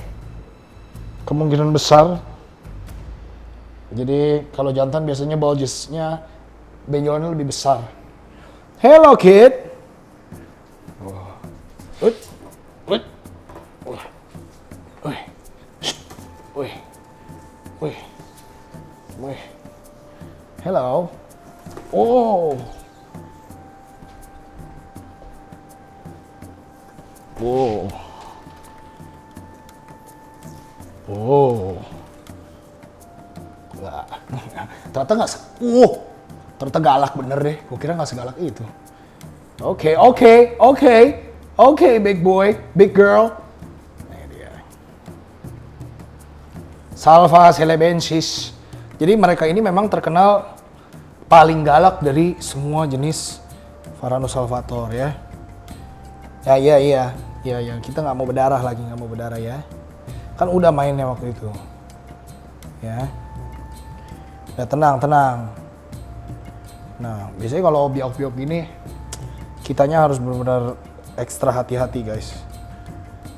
Kemungkinan besar. Jadi kalau jantan biasanya bulges-nya benjolannya lebih besar. Hello kid. Oh. Oh. Enggak. Ternyata nggak. Ternyata galak bener deh. Gue kira nggak segalak itu. Oke, big boy, big girl. Nah, ini dia. Salva Celebensis. Jadi mereka ini memang terkenal paling galak dari semua jenis Varanus salvator ya. Iya. Kita nggak mau berdarah lagi, nggak mau berdarah ya. Kan udah mainnya waktu itu. Ya. Ya tenang. Nah, biasanya kalau biok-biok gini, kitanya harus benar-benar ekstra hati-hati guys.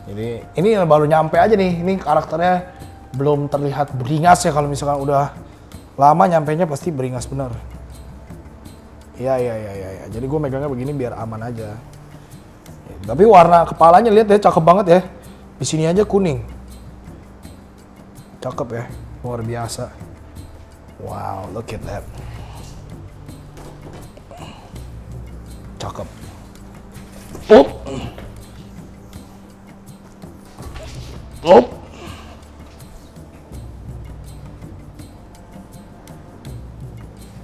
Jadi ini baru nyampe aja nih, ini karakternya belum terlihat beringas ya. Kalau misalkan udah lama nyampenya pasti beringas bener. Iya. Jadi gue megangnya begini biar aman aja. Ya, tapi warna kepalanya lihat ya, cakep banget ya. Di sini aja kuning. Cakep ya, luar biasa. Wow, look at that. Cakep. Up.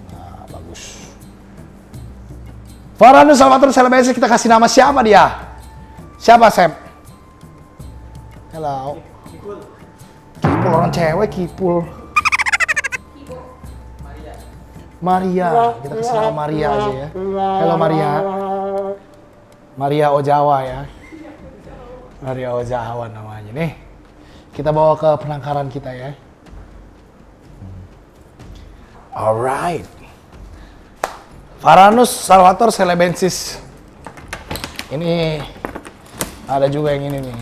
Nah, bagus. Varanus salvator Celebensis, kita kasih nama siapa dia? Siapa, Sep? Hello. Kipul orang cewek, Kipul. Maria, kita kasih nama Maria aja ya. Halo Maria. Maria Ojawa ya. Maria Ojawa namanya nih. Kita bawa ke penangkaran kita ya. Alright. Varanus salvator Celebensis. Ini ada juga yang ini nih.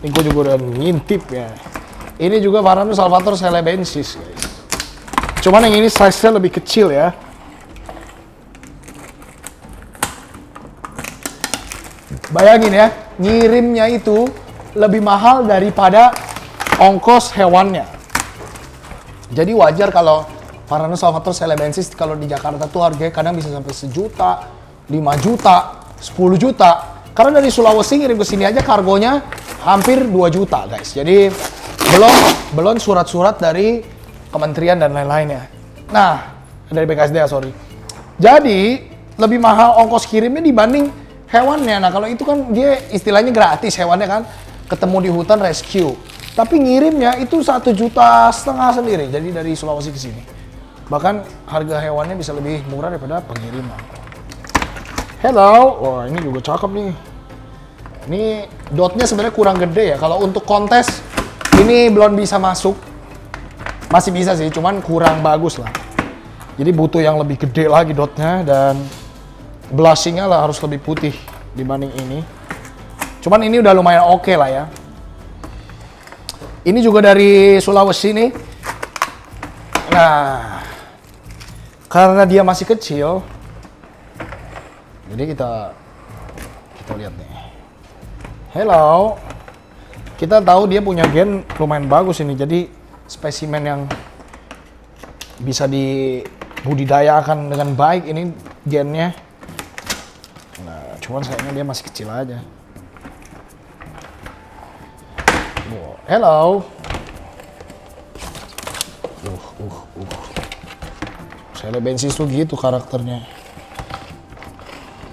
Ini gue juga udah ngintip ya. Ini juga Varanus salvator Celebensis guys. Cuman yang ini size-nya lebih kecil ya. Bayangin ya, ngirimnya itu lebih mahal daripada ongkos hewannya. Jadi wajar kalau Varanus salvator Celebensis kalau di Jakarta tuh harganya kadang bisa sampai 1 juta, 5 juta, 10 juta. Karena dari Sulawesi ngirim ke sini aja kargonya hampir 2 juta guys. Jadi belum surat-surat dari kementerian dan lain-lainnya. Nah, dari BKSDA sorry. Jadi lebih mahal ongkos kirimnya dibanding hewannya. Nah kalau itu kan dia istilahnya gratis hewannya kan, ketemu di hutan rescue. Tapi ngirimnya itu 1,5 juta sendiri. Jadi dari Sulawesi ke sini. Bahkan harga hewannya bisa lebih murah daripada pengiriman. Hello, wah ini juga cakep nih. Ini dotnya sebenarnya kurang gede ya. Kalau untuk kontes ini belum bisa masuk. Masih bisa sih, cuman kurang bagus lah. Jadi butuh yang lebih gede lagi dotnya dan blushingnya lah harus lebih putih dibanding ini. Cuman ini udah lumayan oke lah ya. Ini juga dari Sulawesi nih. Nah, karena dia masih kecil, jadi kita lihat nih. Hello, kita tahu dia punya gen lumayan bagus ini. Jadi spesimen yang bisa dibudidayakan dengan baik ini gennya. Nah, cuman sayangnya dia masih kecil aja. Wow. Hello. Celebensis tuh gitu karakternya.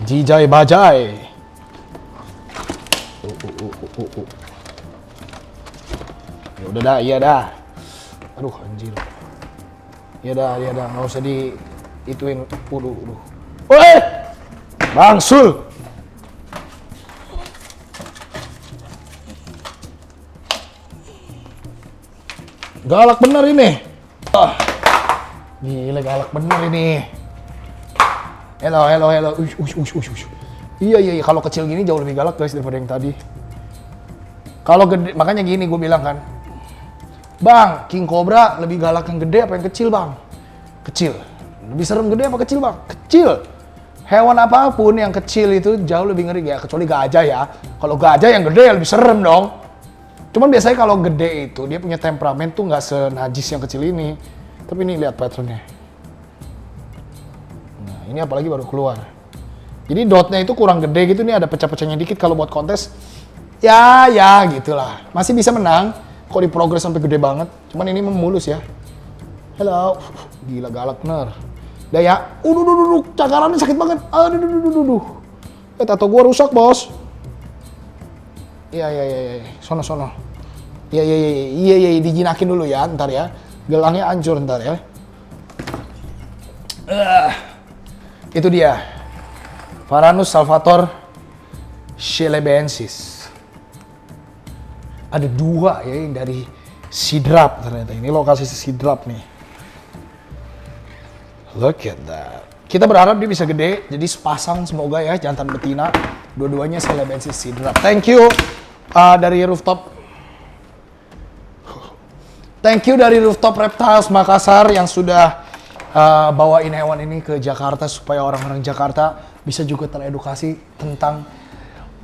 Jijai bajai. Ya udah dah, iya dah. Aduh anjir. Ya dah, nggak usah ituin. Aduh. Woi! Bangsul! Galak bener ini. Gila galak bener ini. Hello. Iya. Kalau kecil gini jauh lebih galak guys daripada yang tadi. Kalau gede, makanya gini gue bilang kan. Bang, King Cobra lebih galak yang gede apa yang kecil bang? Kecil. Lebih serem gede apa kecil bang? Kecil. Hewan apapun yang kecil itu jauh lebih ngeri ya, kecuali gajah ya. Kalau gajah yang gede ya lebih serem dong. Cuman biasanya kalau gede itu dia punya temperamen tuh nggak senajis yang kecil ini. Tapi ini lihat patternnya. Nah ini apalagi baru keluar. Jadi dotnya itu kurang gede gitu, nih ada pecah-pecahnya dikit kalau buat kontes. Ya gitulah. Masih bisa menang. Kok di progress sampai gede banget. Cuman ini mulus ya. Hello. Gila galak bener. Udah ya. Cakarannya sakit banget. Aduh. Tato gua rusak, Bos. Iya. Sono. Iya, dijinakin dulu ya, ntar ya. Gelangnya hancur ntar ya. Itu dia. Varanus salvator shelebensis. Ada 2 ya yang dari Sidrap ternyata. Ini lokasi Sidrap nih. Look at that. Kita berharap dia bisa gede, jadi sepasang semoga ya, jantan betina. Dua-duanya Shelebensis Sidrap. Thank you dari Rooftop. Thank you dari Rooftop Reptiles Makassar yang sudah bawain hewan ini ke Jakarta supaya orang-orang Jakarta bisa juga teredukasi tentang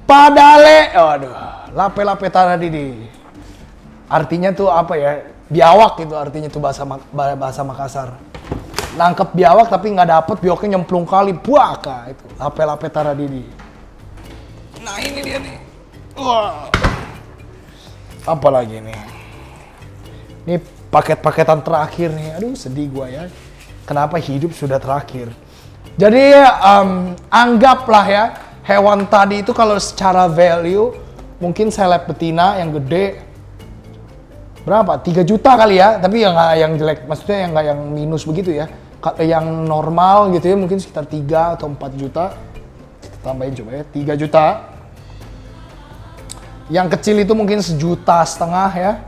padale. Waduh, lape-lape taradidi. Artinya tuh apa ya? Biawak itu artinya tuh bahasa Makassar. Nangkep biawak tapi nggak dapet, biawaknya nyemplung kali. Buaka itu, lape-lape taradidi. Nah ini dia nih. Wah. Apa lagi nih? Ini paket-paketan terakhir nih. Aduh sedih gua ya. Kenapa hidup sudah terakhir? Jadi anggaplah ya hewan tadi itu kalau secara value mungkin seleb betina yang gede berapa? 3 juta kali ya. Tapi yang nggak yang jelek, maksudnya yang nggak yang minus begitu ya. Yang normal gitu ya mungkin sekitar 3 atau 4 juta. Kita tambahin coba ya, 3 juta. Yang kecil itu mungkin 1,5 juta ya.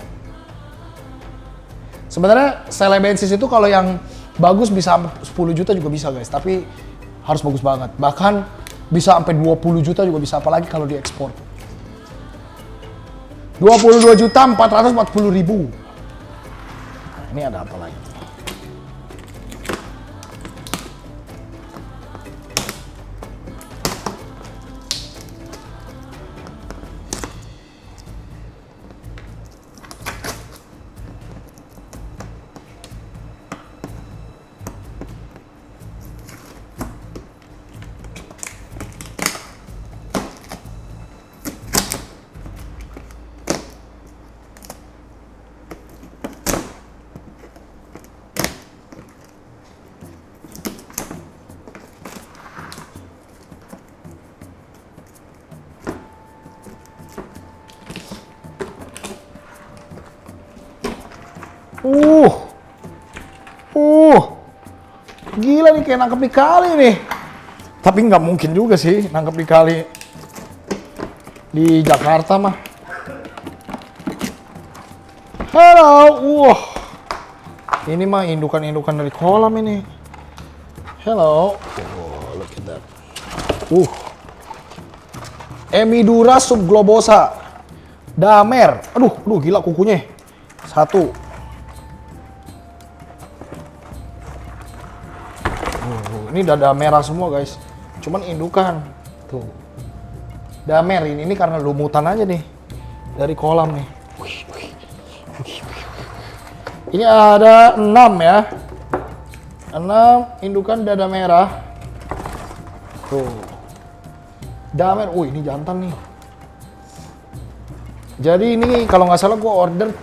Sebenarnya Shelebensis itu kalau yang bagus bisa 10 juta juga bisa guys, tapi harus bagus banget. Bahkan bisa sampai 20 juta juga bisa, apalagi kalau diekspor. 22.440.000. Nah, ini ada apa lagi? Gila nih kayak nangkep di kali nih. Tapi nggak mungkin juga sih nangkep di kali di Jakarta mah. Halo, ini mah indukan-indukan dari kolam ini. Hello, look at that. Emidura subglobosa, damer. Aduh, gila kukunya. 1. Ini dada merah semua guys, cuman indukan tuh. Damer ini karena lumutan aja nih dari kolam nih. Ini ada 6 ya, 6 indukan dada merah tuh. Damer, ini jantan nih. Jadi ini kalau nggak salah gua order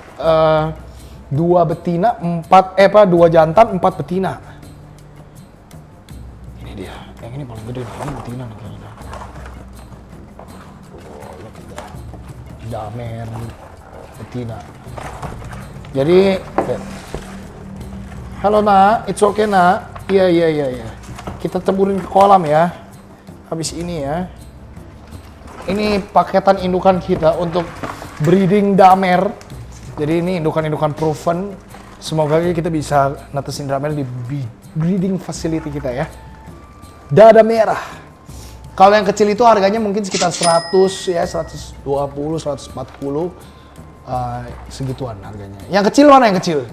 2 betina, 2 jantan, 4 betina. Dia, yang ini paling gede nih, ini betina nih kayaknya. Damer betina. Jadi, halo nak, it's okay nak. Iya. Kita ceburin ke kolam ya. Habis ini ya. Ini paketan indukan kita untuk breeding damer. Jadi ini indukan-indukan proven. Semoga kita bisa netesin damer di breeding facility kita ya. Dada merah. Kalau yang kecil itu harganya mungkin sekitar 100 ya, 120, 140. Segituan harganya. Yang kecil mana yang kecil?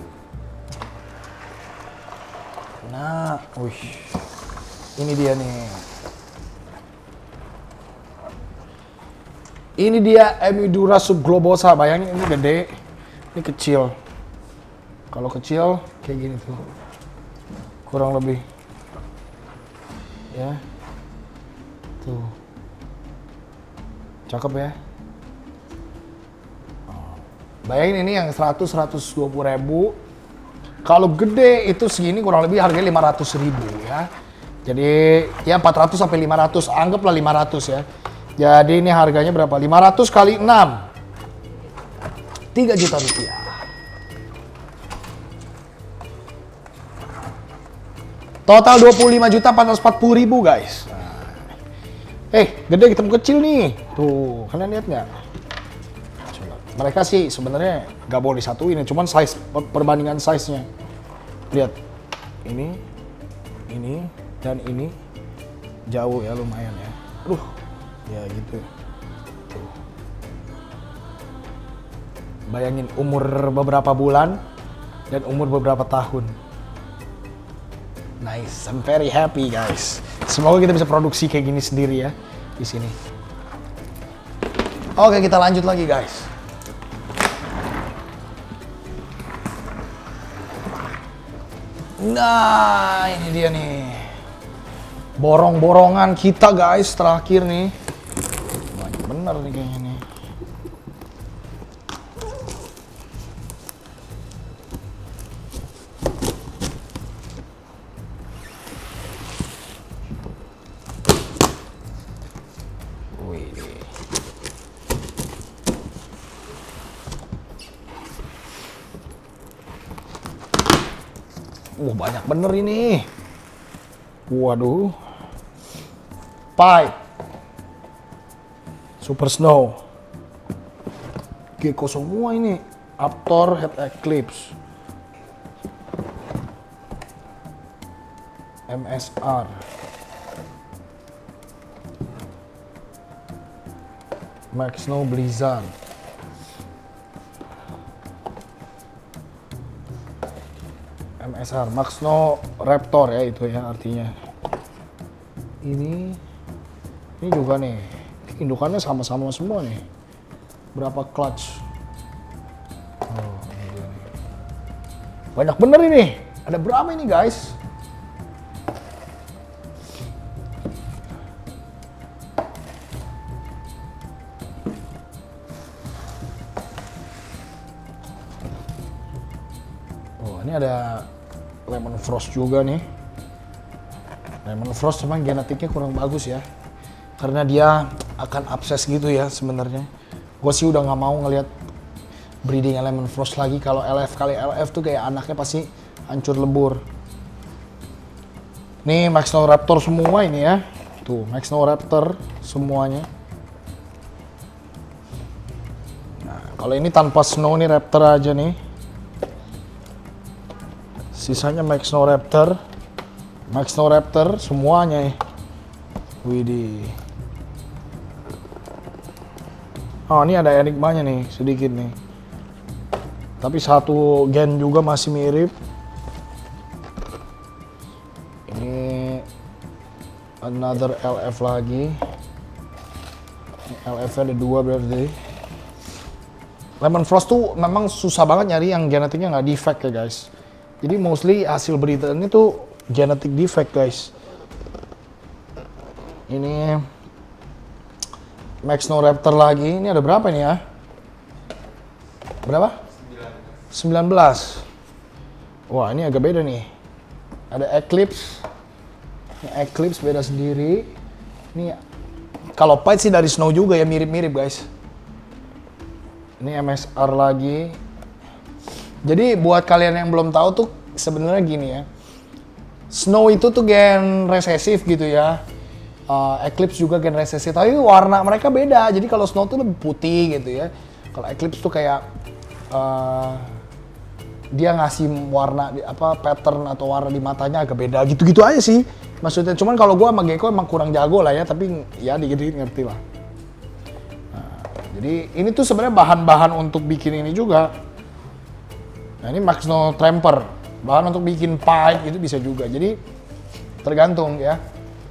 Nah, ini dia nih. Ini dia Emidura subglobosa. Bayangin ini gede, ini kecil. Kalau kecil kayak gini tuh. Kurang lebih. Ya. Tuh. Cakep ya. Bayangin ini yang 100-120 ribu. Kalau gede itu segini kurang lebih harganya 500 ribu ya. Jadi ya 400 sampai 500, anggaplah 500 ya. Jadi ini harganya berapa? 500 kali 6. 3 juta rupiah. Total 25.440.000 guys. Gede ketemu kecil nih. Tuh, kalian lihat nggak? Mereka sih sebenarnya nggak boleh disatuin, cuman size perbandingan size-nya. Lihat, ini dan ini jauh ya lumayan ya. Ya gitu. Tuh. Bayangin umur beberapa bulan dan umur beberapa tahun. Nice, I'm very happy guys. Semoga kita bisa produksi kayak gini sendiri ya di sini. Oke, kita lanjut lagi guys. Nah, ini dia nih. Borong-borongan kita guys, terakhir nih. Banyak bener nih kayaknya nih. Banyak bener ini. Waduh. Pipe. Super Snow. Gecko semua ini. Aptor Head Eclipse. MSR. Max Snow Blizzard. MSR, Max Snow Raptor ya itu ya artinya. Ini juga nih, indukannya sama-sama semua nih. Berapa clutch? Oh, ini dia nih. Banyak bener ini. Ada berapa ini guys? Oh, ini ada Lemon Frost juga nih. Lemon Frost memang genetiknya kurang bagus ya. Karena dia akan abses gitu ya sebenarnya. Gue sih udah nggak mau ngelihat breeding Lemon Frost lagi. Kalau LF kali LF tuh kayak anaknya pasti hancur lebur. Nih Max Snow Raptor semua ini ya. Tuh Max Snow Raptor semuanya. Nah kalau ini tanpa snow nih Raptor aja nih. Sisanya Max Snow Raptor. Max Snow Raptor semuanya. Widih. Oh ini ada enigmanya nih sedikit nih. Tapi satu gen juga masih mirip. Ini another LF lagi. LF ada 2 berarti. Lemon Frost tuh memang susah banget nyari yang genetiknya nggak defect ya guys. Jadi mostly hasil breedernya tuh genetic defect guys. Ini Max Snow Raptor lagi. Ini ada berapa nih ya? Berapa? 19. Wah ini agak beda nih. Ada Eclipse. Ini Eclipse beda sendiri. Ini kalau Pipe sih dari Snow juga ya mirip-mirip guys. Ini MSR lagi. Jadi buat kalian yang belum tahu tuh sebenarnya gini ya. Snow itu tuh gen resesif gitu ya. Eclipse juga gen resesif, tapi warna mereka beda. Jadi kalau Snow tuh lebih putih gitu ya. Kalau Eclipse tuh kayak dia ngasih warna pattern atau warna di matanya agak beda gitu-gitu aja sih. Maksudnya cuman kalau gua sama Gecko emang kurang jago lah ya, tapi ya dikit-dikit ngerti lah. Nah, jadi ini tuh sebenarnya bahan-bahan untuk bikin ini juga. Nah ini Max Snow Tramper, bahan untuk bikin pipe itu bisa juga. Jadi tergantung ya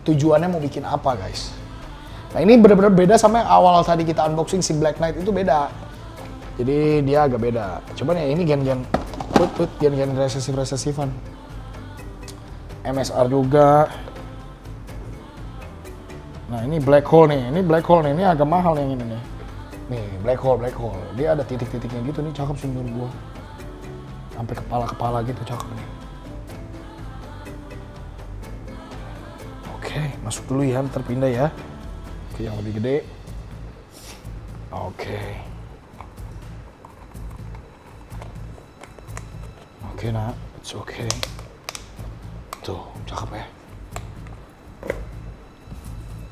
tujuannya mau bikin apa guys. Nah ini benar-benar beda sama yang awal tadi kita unboxing si Black Knight itu beda. Jadi dia agak beda. Coba ya ini gen-gen resesif-resesifan. MSR juga. Nah ini black hole nih, ini agak mahal yang ini nih. Nih black hole, dia ada titik-titiknya gitu nih, cakep sih menurut gua. Sampai kepala gitu, cakep nih. Oke, masuk dulu ya, terpindah ya. Oke, yang lebih gede. Oke. Oke nak, it's okay. Tuh, cakep ya.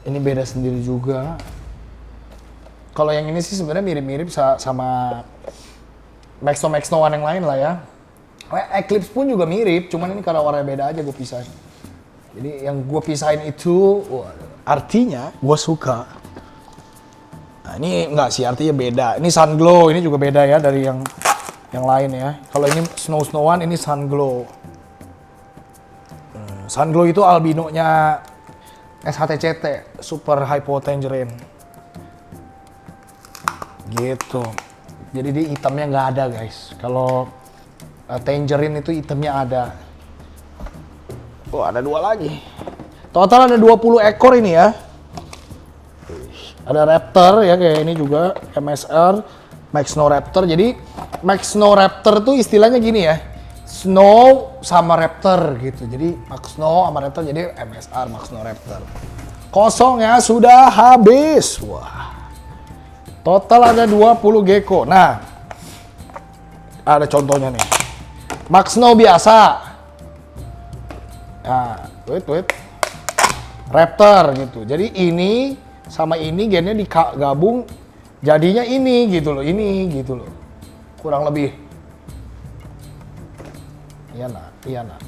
Ini beda sendiri juga. Kalau yang ini sih sebenarnya mirip-mirip sama Maxno One yang lain lah ya. Eclipse pun juga mirip, cuman ini karena warnanya beda aja gue pisahin. Jadi yang gue pisahin itu artinya gue suka. Nah ini enggak sih, artinya beda. Ini Sun Glow, ini juga beda ya dari yang lain ya. Kalau ini Snow One, ini Sun Glow. Sun Glow itu albinonya SHTCT, Super Hypo Tangerine. Gitu. Jadi dia hitamnya nggak ada guys. Kalau Tangerine itu hitamnya ada. Oh ada 2 lagi. Total ada 20 ekor ini ya. Ada Raptor ya kayak ini juga, MSR, Maxno Raptor. Jadi Maxno Raptor tuh istilahnya gini ya. Snow sama Raptor gitu. Jadi Maxno sama Raptor jadi MSR Maxno Raptor. Kosongnya sudah habis. Wah. Total ada 20 gecko. Nah. Ada contohnya nih. Maxno biasa. Nah, wait. Raptor gitu. Jadi ini sama ini gennya digabung jadinya ini gitu loh. Ini gitu loh. Kurang lebih. Iya nak.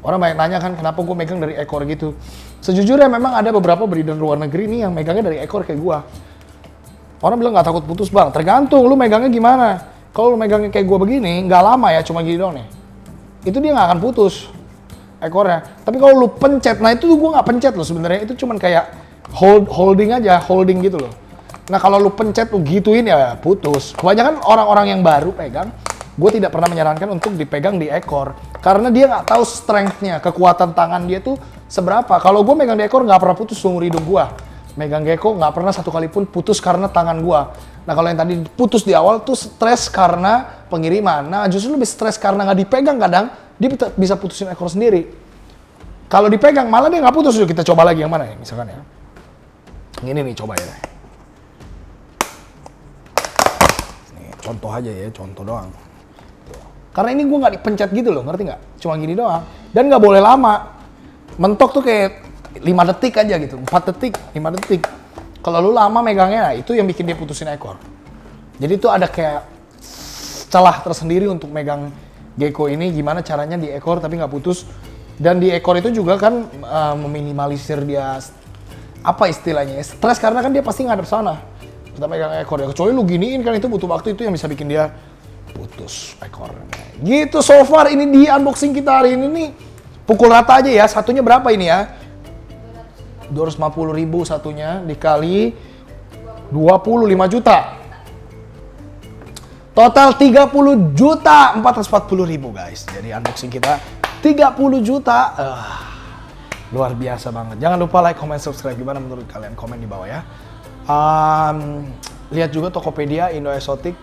Orang banyak nanya kan kenapa gue megang dari ekor gitu. Sejujurnya memang ada beberapa breeder luar negeri nih yang megangnya dari ekor kayak gue. Orang bilang nggak takut putus bang. Tergantung lu megangnya gimana. Kalau lu megangnya kayak gue begini, nggak lama ya, cuma gini doang nih. Itu dia nggak akan putus ekornya. Tapi kalau lu pencet, nah itu gue nggak pencet loh sebenarnya. Itu cuman kayak holding aja, holding gitu loh. Nah kalau lu pencet lu gituin ya putus. Kebanyakan orang-orang yang baru pegang, gue tidak pernah menyarankan untuk dipegang di ekor. Karena dia nggak tahu strength-nya, kekuatan tangan dia tuh seberapa. Kalau gue megang di ekor nggak pernah putus seumur hidup gue. Megang gecko nggak pernah satu kali pun putus karena tangan gue. Nah kalau yang tadi putus di awal tuh stres karena pengiriman. Nah justru lebih stres karena nggak dipegang kadang, dia bisa putusin ekor sendiri. Kalau dipegang malah dia nggak putus. Yuk kita coba lagi yang mana ya misalkan ya. Ini nih coba ya. Nih contoh aja ya, contoh doang. Karena ini gue nggak dipencet gitu loh, ngerti nggak? Cuma gini doang. Dan nggak boleh lama. Mentok tuh kayak 5 detik aja gitu, 4 detik, 5 detik. Kalau lu lama megangnya, nah itu yang bikin dia putusin ekor. Jadi itu ada kayak celah tersendiri untuk megang gecko ini, gimana caranya di ekor tapi nggak putus. Dan di ekor itu juga kan meminimalisir dia, apa istilahnya, stres karena kan dia pasti ngadep sana. Kita megang ekor ya, kecuali lu giniin kan itu butuh waktu, itu yang bisa bikin dia putus ekornya. Gitu so far ini di unboxing kita hari ini nih. Pukul rata aja ya, satunya berapa ini ya? 250.000 satunya dikali 25 juta. Total 30 juta 440.000 guys. Jadi unboxing kita 30 juta. Luar biasa banget. Jangan lupa like, comment, subscribe. Gimana menurut kalian? Komen di bawah ya. Lihat juga Tokopedia Indo Exotic,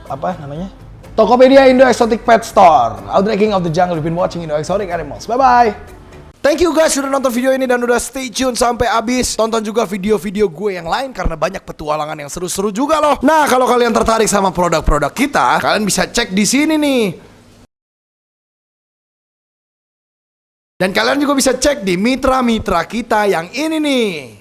apa namanya? Tokopedia Indo Exotic Pet Store. Outdoor King of the Jungle. You've been watching Indo Exotic Animals. Bye-bye. Thank you guys sudah nonton video ini dan udah stay tune sampai habis. Tonton juga video-video gue yang lain karena banyak petualangan yang seru-seru juga loh. Nah, kalau kalian tertarik sama produk-produk kita, kalian bisa cek di sini nih. Dan kalian juga bisa cek di mitra-mitra kita yang ini nih.